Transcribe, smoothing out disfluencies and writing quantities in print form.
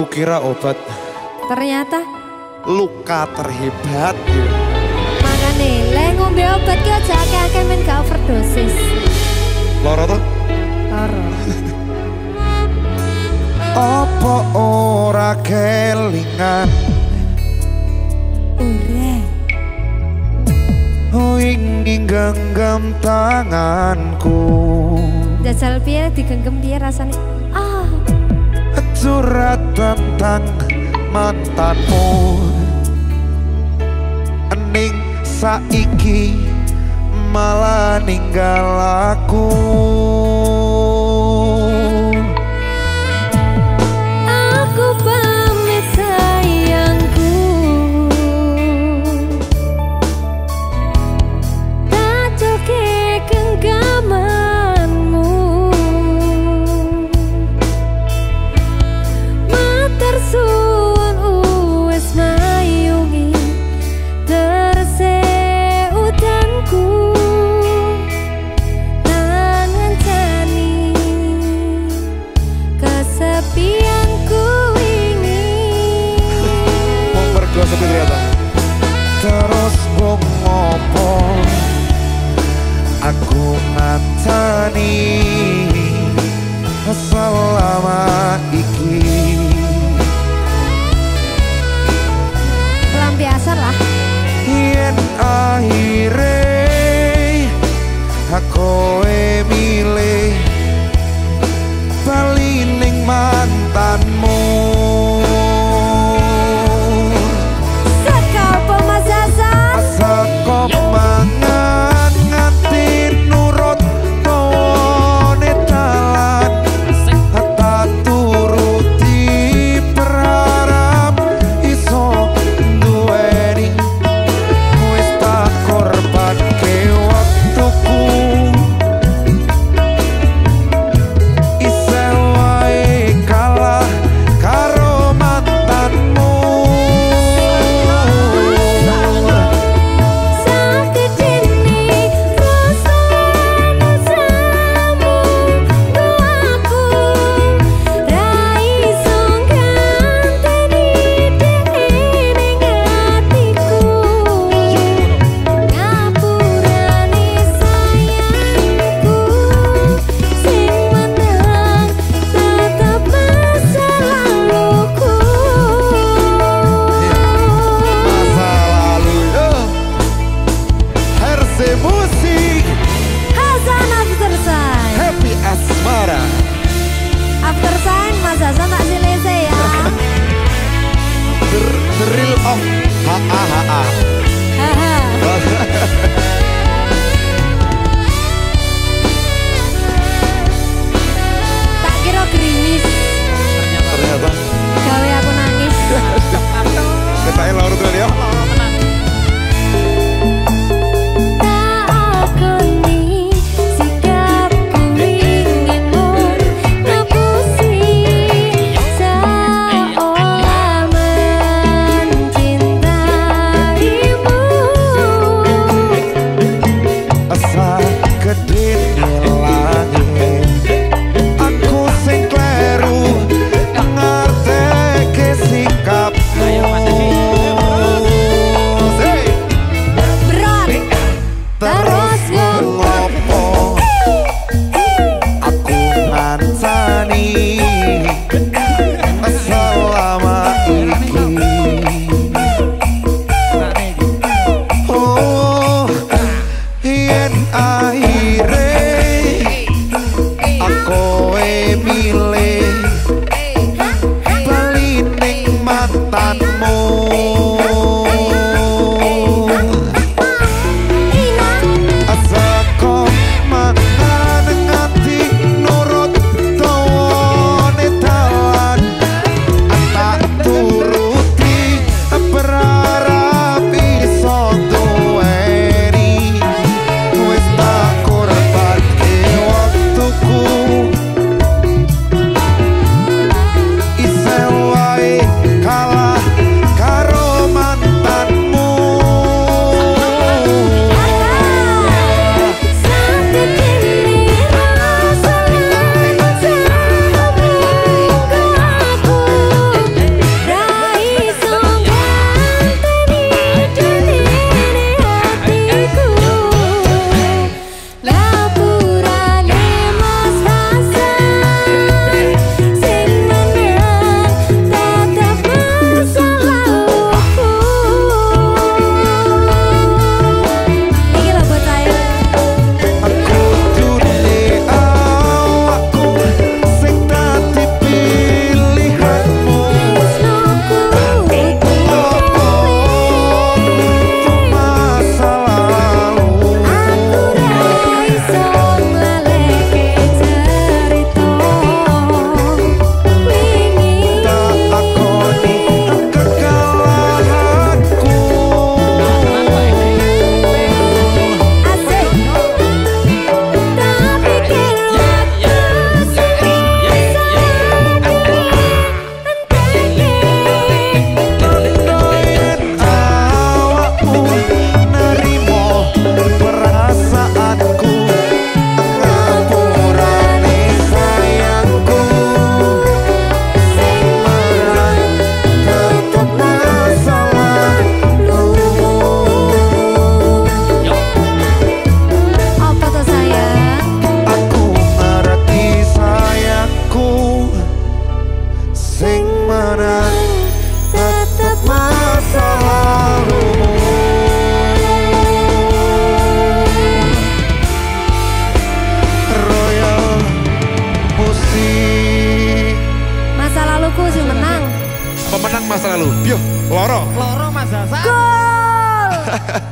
Kukira obat. Ternyata Luka terhebat. makane le ngombe obat ki aja akeh-akeh men gak overdosis. Loro tuh? Loro. Apa ora kelingan? Ora. Oh ingin genggam tanganku. Jajal piye digenggam piye rasane? Ah. Curhat tentang mantanmu. Ening saiki malah ninggal aku. Aku pamit sayangku. Tak joke genggamanmu. Matur suwun wis mayungi terse udanku. Lan ngancani kesepianku ini. Memperkuat sepi ternyata. Terus bong ngopo aku ngantani selama iki. Pelampiasan lah. Yen akhire aku milih bali ning mantanmu. Saka pemasasan. Saka mangan nganti nurut tone dalan. Tak turuti berharap iso duweni. Wis tak korbanke waktuku. Isih wae kalah karo mantanmu. Sakit ini rasa nasamu. Doaku rai song ganteni ning hatiku. Ngapurani sayangku. Sing menang tetap masa laluku. Masa lalu Herse Musik Hasan After Sign. Happy Asmara. After Sign Mas Hasan tak silese ya. The real of ha. Haha. Tak kira gerimis Ternyata gawe aku nangis. Ketain Laura tuh ya. Tak akoni sikapku inginmu ngapusi seolah mencintaimu. Asa gede langit. Aku sing kleru ngerteke sikapmu. loro. Loro Mas Hasan. Gol.